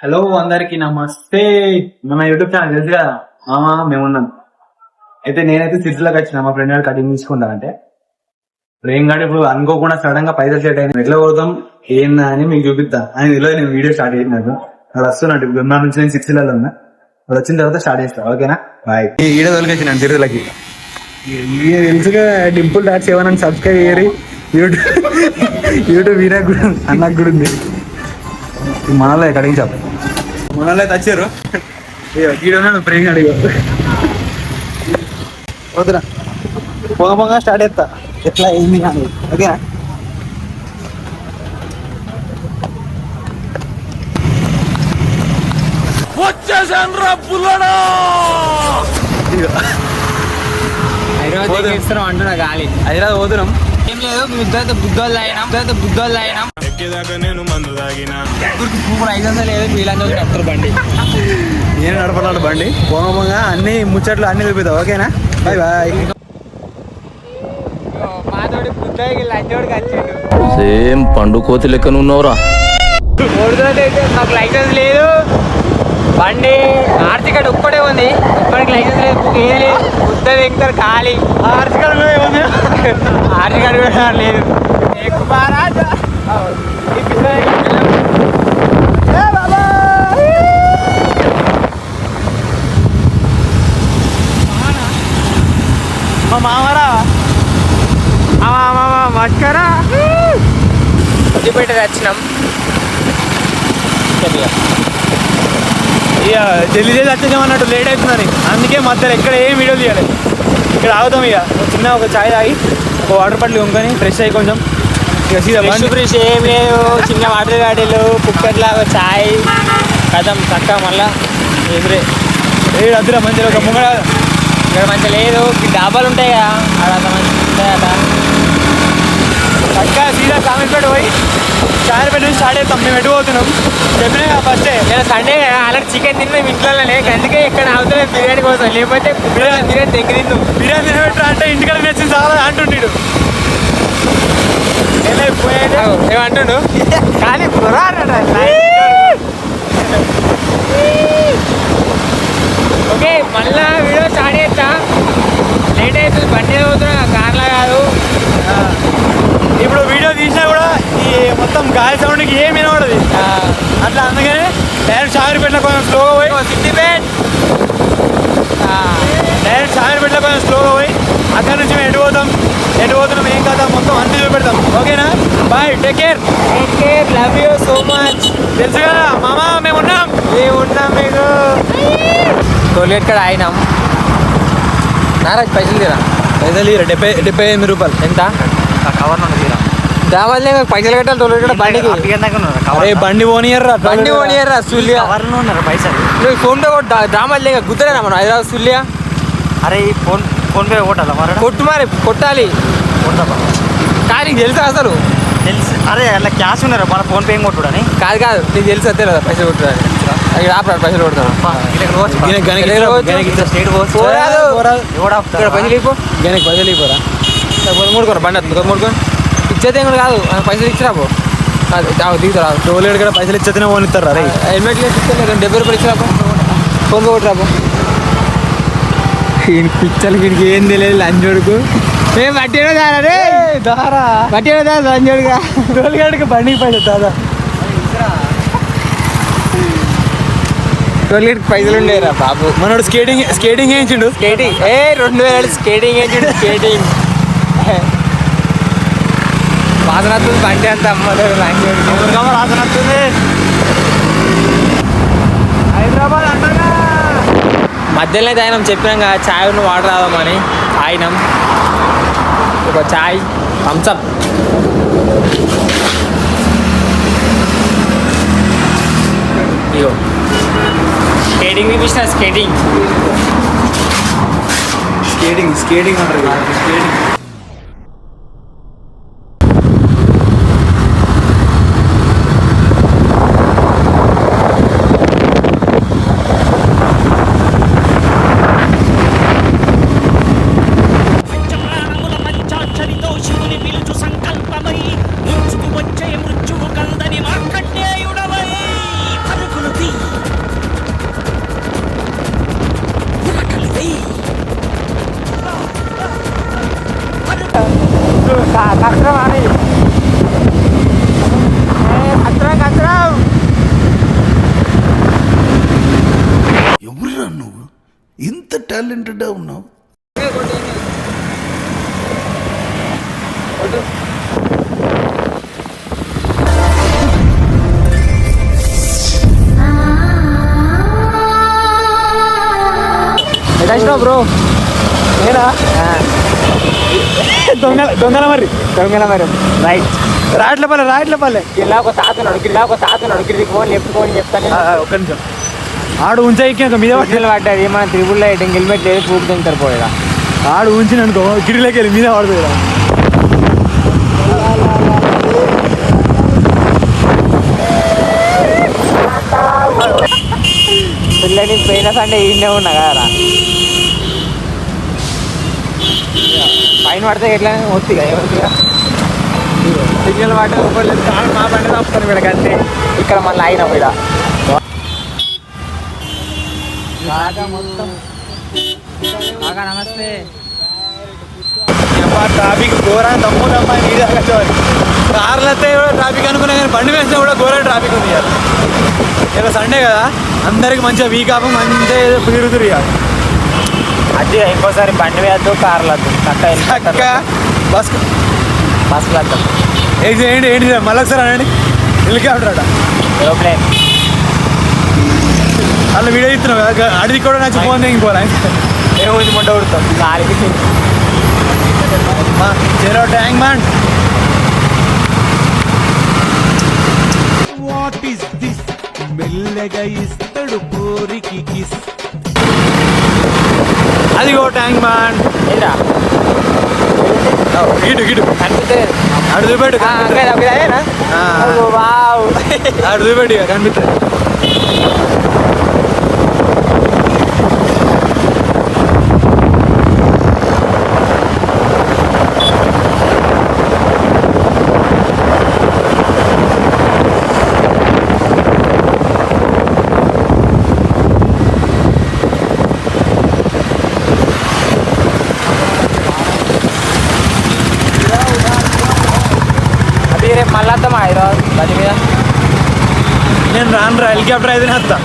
Hello అందరికి నమస్తే. మన యూట్యూబ్ ఛానల్ తెలుసు కదా మేమున్నాం. అయితే నేనైతే సిటీలోకి వచ్చిన మా ఫ్రెండ్ గారు కటింగ్ తీసుకుంటా అంటే ప్రేమ్ గారు ఇప్పుడు అనుకోకుండా సడన్ గా పైసలు సెట్ అయినా ఎట్లా కొడతాం ఏందా అని మీకు చూపిస్తా అని తెలియదు. నేను వీడియో స్టార్ట్ చేసినాను అది వస్తున్నాడు. ఇప్పుడు నా నుంచి నేను 6 ఉన్నా. అది వచ్చిన తర్వాత స్టార్ట్ చేస్తా. ఓకేనా బాయ్. ఈ వీడియో తొలగేసిన తిరుగులకి తెలుసుగా డింపుల్.7 సబ్స్క్రైబ్ చేయరు. యూట్యూబ్ వీడియో కూడా అన్నకు కూడా ఉంది. మనలో కటింగ్ షాప్ మనలో అయితే వచ్చారు. గీడున్నాడు ప్రేమ్ అడిగా వద్దురా పొగ స్టార్ట్ చేస్తా ఎట్లా అయింది కానీ. ఓకేనా అంటున్నా గాలి హైదరాబాద్ పోతున్నాం. ఏం లేదు బుద్ధోళ్ళు అయినా నేను మందు తాగినా ఇప్పుడు 500 లేదు వీళ్ళందరూ నడుపుతారు బండి. నేను నడపలాడు బండి పొగ అన్ని ముచ్చట్లు అన్ని చూపిద్దాం. ఓకేనా బాయ్ బాయ్. మాతోడి బుద్ధోడికి లంచోడికి వచ్చాడు. సేమ్ పండు కోతి లెక్కన ఉన్నవరా. అయితే మాకు లైసెన్స్ లేదు. బండి ఆర్సీ కార్డు ఒక్కటే ఉంది. ఒక్కడికి లైసెన్స్ లేదు, ఏది లేదు. బుద్ధది ఇంకా ఖాళీ. ఆర్సీ కార్డు కూడా లేదు. మా మామరా మస్కరా వదిలిపెట్టి వచ్చినాం. ఇక జల్దీ వచ్చేసామన్నట్టు లేట్ అవుతుందని అందుకే మధ్యలో ఎక్కడ ఏం వీడియో తీయాలి. ఇక్కడ ఆగుతాం. ఇక చిన్న ఒక ఛాయ్ తాగి ఒక వాటర్ బాటిల్ కొనుక్కొని ఫ్రెష్ అయ్యి కొంచెం ఫ్రెష్ ఏం లేదు. చిన్న వాటర్ బాటిల్ కుక్కర్లా చాయ్ కథం చక్క మళ్ళా ఎదురే ఏడు అద్దరా మంచిగా ఒక ముంగడ ఇక్కడ మంచిగా లేదు. డాబాలు ఉంటాయి కదా అక్కడ అంత మంచిగా ఉంటాయట. చక్క సీదా కామెంట్ పోయి చాయ్ పెట్టి స్టార్ట్ అవుతాం. మేము ఎటు పోతున్నాం చెప్పినా కదా ఫస్టే. నేను సండే అలాంటి చికెన్ తిన్నాం ఇంట్లోనే. అందుకే ఇక్కడ అవుతుంది బిర్యానీ కోసం. లేకపోతే బిర్యానీ దగ్గర తిన్నాం. బిర్యానీ తినబెట్టరా అంటే ఇంటికాడ నచ్చింది చాలా అంటుండీడు. ఏమంటుండు కానీ ఓకే మళ్ళా వీడియో స్టార్ట్ చేస్తా. లేట్ అవుతుంది. బండి పోతున్నా కార్లా కాదు. ఇప్పుడు వీడియో తీసినా కూడా ఈ మొత్తం గాలి సౌండ్కి ఏం వినబడదు అట్లా. అందుకని డైరెక్ట్ షామీర్పేటలో కొంచెం స్లోగా పోయి సిద్దిపేట్ డైరెక్ట్ షామీర్పేటలో కొంచెం స్లోగా పోయి అక్కడ నుంచి మేము ఎటు పోతున్నాం ఏం కదా మొత్తం అన్ని చూపెడతాం. ఓకేనా bye. Take care. Love you so much. తెలుసు కదా మామా మేము ఉన్నాం మీకు టోల్గేట్ కాడ అయినాం. నారాజ్ పైసలు తీరా. పైసలు 78 రూపాయలు. ఎంత కవర్ తీరా. దావల్లే పైసలు కట్టాలి. టోల్గేట్ కాడ బండికి బండి పోనీయర్రా సూల్యా పైసలు నువ్వు ఫోన్ పే డ్రామాలు గుర్తులేనా మనం హైదరాబాద్ సూల్యా. అరే ఈ ఫోన్ పే కొట్టాలా మరి కొట్టు మరి కొట్టాలి. కానీ నీకు తెలుసా అసలు తెలుసు. అరే అలా క్యాష్ ఉన్నారా మన ఫోన్ పే కొట్టుడని కాదు నీకు తెలుసు అంతే కదా పైసలు కొట్టుదని. ఇక్కడ ఆపరాడు పైసలు కొడతాను. ఇక్కడ పైసలు ఇపో పైసలు ఇవ్వరా మూడుకోరా బండి వస్తుంది మూడుకొని ఇచ్చేది ఏం కాదు. పైసలు ఇచ్చిరాబో దిగుతారా. టోలేడు కూడా పైసలు ఇచ్చేతనే ఫోన్ ఇస్తారు. అరే హెల్మెట్ ఇస్తే 70 రూపాయలు ఇచ్చిరాబో. ఫోన్ కొట్టురాబో. పిచ్చలు వీడికి ఏం తెలియదు లంచోడుకు. మేము బట్టిలో దారే దారా బట్టిలో దారా లంచోడుగా. టోల్గేట్కి బండికి పైసలు దాదా టోల్గేట్కి పైసలు ఉండేరా బాబు. మనోడు స్కేటింగ్ వేయించిండు. స్కేటింగ్ 2000 స్కేటింగ్ వేయించిండు. స్కేటింగ్ వాసన వస్తుంది బండి అంత అమ్మలేదు లంచోడికి. వాసన వస్తుంది. హైదరాబాద్ అంటారా మధ్యలో అయితే ఆయన చెప్పినాం కదా చాయ్ ఉన్న వాటర్ రాదామని ఆయనం. ఒక చాయ్ థమ్సప్. ఇగో స్కేటింగ్ చూపించిన స్కేటింగ్ అంటారు. స్కేటింగ్ వచ్చే మృత్యువు కందని మార్కండేయుడవై పరుగులు తీ టాలెంటెడ్ ఉన్నావు. బ్రో నేనా దొంగల మరి దొంగల మరి రైట్ రాట్లపల్లె గిల్లా ఒక తాతనాడు గిరికి ఫోన్ చెప్పుకోని చెప్తాను ఒక్క నిమిషం ఆడు ఉంచాక మీద వర్షాలు పడ్డది మన త్రిబుల్ లైటింగ్ హెల్మెట్ లేదు పూపు తింటారు పోయిగా ఆడు ఉంచిన అనుకో గిరిలోకి వెళ్ళి మీద పడుతుంది పిల్లని పోయిన సండే ఈయనే ఉన్నా కదరా పైన పడితే ఎట్లా వస్తుందిగా ఏమవుతుందిగా సిగ్నల్ పడ్డ మా బండి తప్పుతాను వీళ్ళకి అంతే ఇక్కడ మళ్ళీ అయినా వీడ నమస్తే ట్రాఫిక్ ఘోరంగా తమ్ముదమ్మా నీళ్ళు కార్లు వస్తే ట్రాఫిక్ అనుకున్నా కానీ బండి వేసినా కూడా ఘోరంగా ట్రాఫిక్ ఉంది ఇలా సండే కదా అందరికి మంచిగా వీక్ ఆఫ్ మంచిగా తిరుగుతురు ఇక అది ఇంకోసారి బండి వేద్దు కార్లు వద్దు చక్క బస్ బస్సులు వద్దాం ఏంటి మళ్ళీ ఒకసారి అనండి హెలికాప్టర్ అట ఏరోప్లేన్ అలా వీడియో ఇస్తున్నావు కదా అడిగి కూడా నచ్చి ఫోన్ తెగిపోలే ఏముంది ముట్ట ఉడతాం గాలికి చెరో tank man what is this మెల్లగా ఇస్తాడు కోరికి కిస్. అదిగో ట్యాంక్ మ్యాన్ ఏరా గిటు కనిపిస్తే అడు చూపెట్టు వావ్ అడు చూపెట్టు ఇక కనిపిస్తుంది రేపు మళ్ళీ వద్దామా హైదరాబాద్ బండి మీద నేను రాను హెలికాప్టర్ అయితేనే వస్తా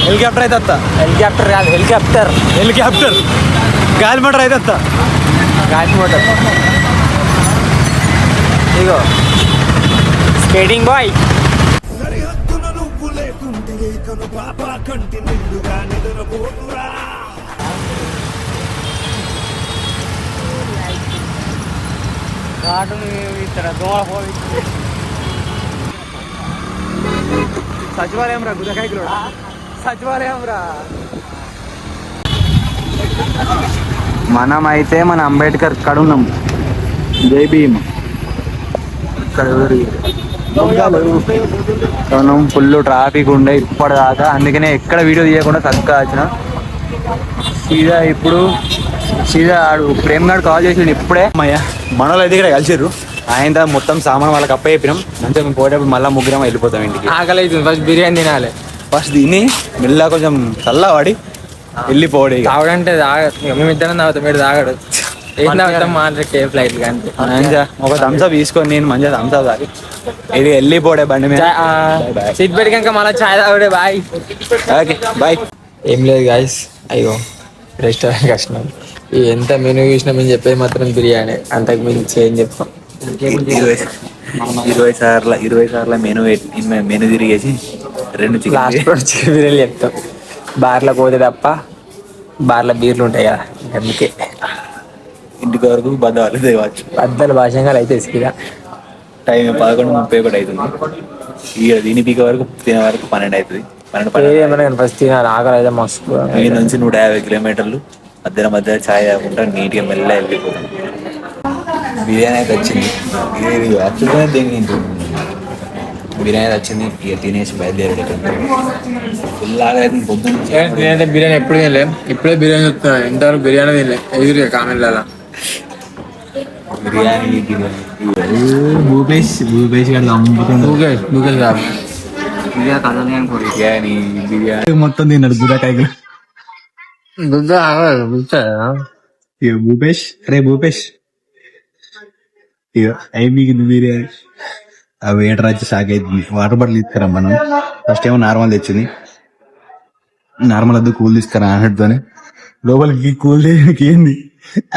హెలికాప్టర్ అయితే వస్తా హెలికాప్టర్ కాదు హెలికాప్టర్ గాలి మోటార్ అయితే వస్తా గాలి మోటార్ ఇగో స్కేటింగ్ బాయ్ సరిహద్దున నువ్వు లేకుంటే కను పాప కంటి నిండుగా నిద్రపోతురా. సచివాలయం రా గుదకాయకులు సచివాలయం రా మనం అయితే మన అంబేద్కర్ కాడ ఉన్నాం జై భీమ్ ఇక్కడ మనం ఫుల్ ట్రాఫిక్ ఉండే ఇప్పటిదాకా అందుకనే ఎక్కడ వీడియో తీయకుండా చక్కగా వచ్చిన సీదా ఆడు ప్రేమ్ గారు కాల్ చేసిండు ఇప్పుడే అమ్మయ్య మనోళ్ళు అయితే ఇక్కడ కలిసిర్రు ఆయన మొత్తం సామాన్ వాళ్ళకి అప్ప చెప్పినాం అంటే మేము పోయేటప్పుడు మళ్ళీ ముగ్గురం వెళ్ళిపోతాం ఇంటికి ఆకలి అవుతుంది ఫస్ట్ బిర్యానీ తినాలి ఫస్ట్ తిని మెల్లగా కొంచెం చల్లవాడి వెళ్ళిపోవడే తాగడంటే మేమిద్దరం తాగుతాం మీరు తాగడు ఏం తాగుతాం మాట్లాడితే ఫ్లైట్ కానీ మంచిగా ఒక థమ్స్అప్ తీసుకొని నేను మంచిగా థమ్స్అప్ తాగి ఇది వెళ్ళిపోడే బండి మీద సీట్ పెట్టుకాక మళ్ళీ చాయ్ తాగుడే బాయ్ ఓకే బాయ్ ఏం లేదు గాయస్ అయ్యో రెస్టారెంట్కి వచ్చినాం ఎంత మెనూ చూసినా మేము చెప్పేది మాత్రం బిర్యానీ అంతకు మించి ఏం చెప్తాం 20 సార్ల మెనూ తిరిగేసి 2 చికెన్ బిర్యానీ చెప్తాం బార్లో పోతే తప్ప బార్లో బీర్లు ఉంటాయి కదా అందుకే ఇంటికి వరకు బద్దలు తేవచ్చు బద్దలు భాషంగా అయితే ఇసుక టైం 11:31 అవుతుంది ఇక దీని పీక వరకు తినే వరకు 12 అవుతుంది 12 ఫస్ట్ తినాలి ఆకలి అయితే మస్తు మీ నుంచి 150 కిలోమీటర్లు మధ్య ఛాయ్ తాగుకుంటా నీట్గా మెల్ల వెళ్ళిపోతాం బిర్యానీ అయితే వచ్చింది బిర్యానీ అయితే వచ్చింది ఇక తినేసి బయలుదేరాడు పొద్దున్న బిర్యానీ ఎప్పుడు తినలే ఇప్పుడే బిర్యానీ చెప్తున్నా ఇంతవరకు బిర్యానీ తినలే ఎదురు కామెంట్లలో బిర్యానీ భూపేష్ గారు అమ్ముతుంది బిర్యానీ మొత్తం తిన్నాడు గుడాకాయలు భూపేష్ భూపేష్ ఇక అయిపోయింది బిర్యానీ ఆ వేటర్ వచ్చి షాక్ అవుతుంది వాటర్ బాటిల్ తీసుకురా మనం ఫస్ట్ ఏమో నార్మల్ తెచ్చింది నార్మల్ వద్దు కూల్ తీసుకురా అన్నట్టుతోనే లోపలికి కూల్ ఏంది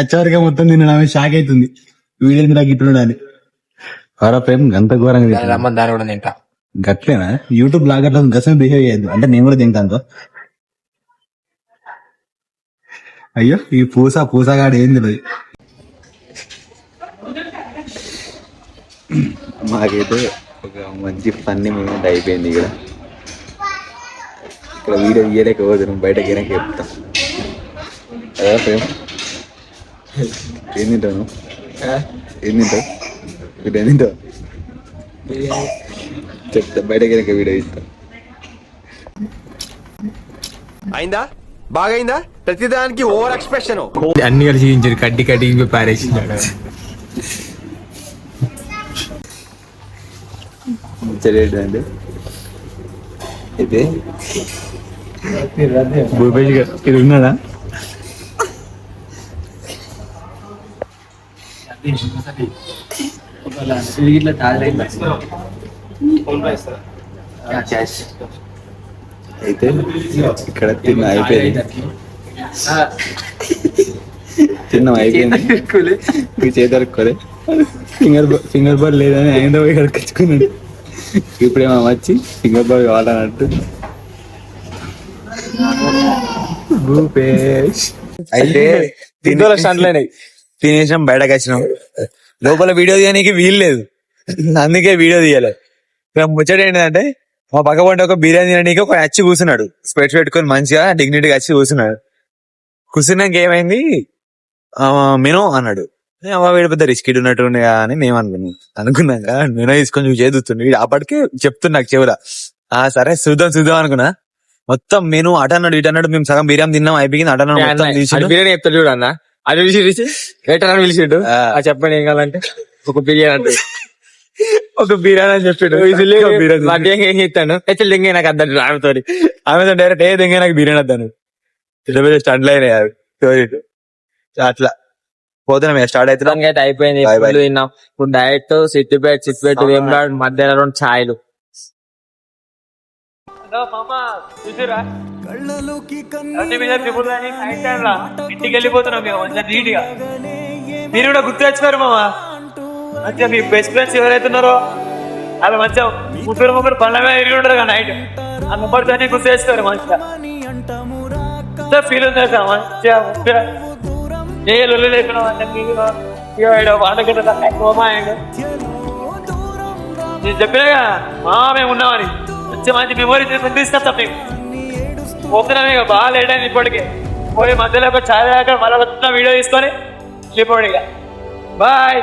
అచ్చవరగా మొత్తం నిన్న ఆమె షాక్ అవుతుంది వీడేంది నాకు ఇట్లున్నాడు అని అరా ప్రేమ్ గంత ఘోరంగా తింటున్నాడు. రమ్మని దాని కూడా తింటా. గట్లేనా యూట్యూబ్ బ్లాగర్లో గసమే బిహేవ్ చేయద్దు అంటే నేను కూడా తింటాను. అయ్యో ఈ పూసగాడు ఏంది లేదు. మాకైతే ఒక మంచి ఫన్నీ మూమెంట్ అయిపోయింది ఇక్కడ వీడియో తీయలేకపోతున్నాం బయటకి వెనక చెప్తాం అదే ప్రేమ్ ఏం తింటాను ఏం తింటావు వీడు ఏం తింటావు చెప్తా బయటకి వెనక వీడియో ఇస్తాం. అయిందా బాగైందా ప్రతిదానికి ఓవర్ ఎక్స్ప్రెషన్ అన్ని కలిసి చూపించారు, కడ్డి కడ్డి పారేసి ముచ్చటేంటంటే అయితే భూపేష్ గారు ఇది ఉన్నాడా అయితే ఇక్కడ తిన్న అయిపోయింది చేతరుకోలే ఫింగర్ బాల్ లేదని ఆయన పోయి కడుకొచ్చుకున్నాడు. ఇప్పుడేమో వచ్చి ఫింగర్ బాల్ కావాలన్నట్టు భూపేష్ అయితే తినేసాం బయటకు వచ్చినాం. లోపల వీడియో తీయడానికి వీలు లేదు, అందుకే వీడియో తీయలే. ముచ్చట ఏంటంటే మా పక్క పంట ఒక బిర్యానీ తినడానికి ఒక వచ్చి కూర్చున్నాడు, స్పెట్స్ పెట్టుకొని మంచిగా డిగ్నిటీగా వచ్చి కూర్చున్నాడు. కూర్చున్నాక ఏమైంది మెనూ అన్నాడు. వీడి పెద్ద రిస్క్ ఉన్నట్టు అని మేము అనుకున్నాక మెనూ తీసుకొని చేదుతుంది. అప్పటికే చెప్తున్నా నాకు చెవుల సరే చూద్దాం అనుకున్నా. మొత్తం మెనూ అట అన్నాడు ఇటు అన్నాడు. మేము సగం బిర్యానీ తిన్నాం అయిపోయింది. అట అన్నాడు బిర్యానీ చెప్తాడు చూడు అన్న, అది పిలిచిండు చెప్పండి ఏం కావాలంటే ఒక బిర్యానీ అంటే ఒక బిర్యానీ అని చెప్పాడు. ఏం చెప్తాను దింగే నాకు అద్దాడు ఆమెతో డైరెక్ట్ ఏ దింగే నాకు బిర్యానీ వద్దాను స్టండ్లు అయినాయి. అట్లా పోతున్నాం స్టార్ట్ అవుతున్నాం. అయితే అయిపోయింది. తిన్నాం ఇప్పుడు డైరెక్ట్ సిట్టిపేట వేమలాడు మధ్యాహ్నం 2 ఛాయలు. ఇంటికి వెళ్ళిపోతున్నాం మేము మంచిగా నీట్గా. మీరు కూడా గుర్తు తెచ్చుకోరు మామ. మంచిగా మీ బెస్ట్ ఫ్రెండ్స్ ఎవరైతే ఉన్నారో అలా మంచిగా ముగ్గురు పళ్ళ మీద ఇరిగి ఉంటారు కదా నైట్. ఆ ముగ్గురితో గుర్తు తెచ్చుకోరు మంచిగా ఫీల్ ఉంది సార్. మంచిగా ఏ లొల్లు లేకుండా నేను చెప్పినాగా మేము ఉన్నామని మంచి మెమోరీ తీసుకొస్తాం మీకు. పోతున్నాం ఇక బాగా లేట్ అయింది ఇప్పటికే. పోయి మధ్యలో ఒక ఛాయ్ దాకా మళ్ళీ వీడియో తీసుకొని వెళ్ళిపోండి ఇక. బాయ్.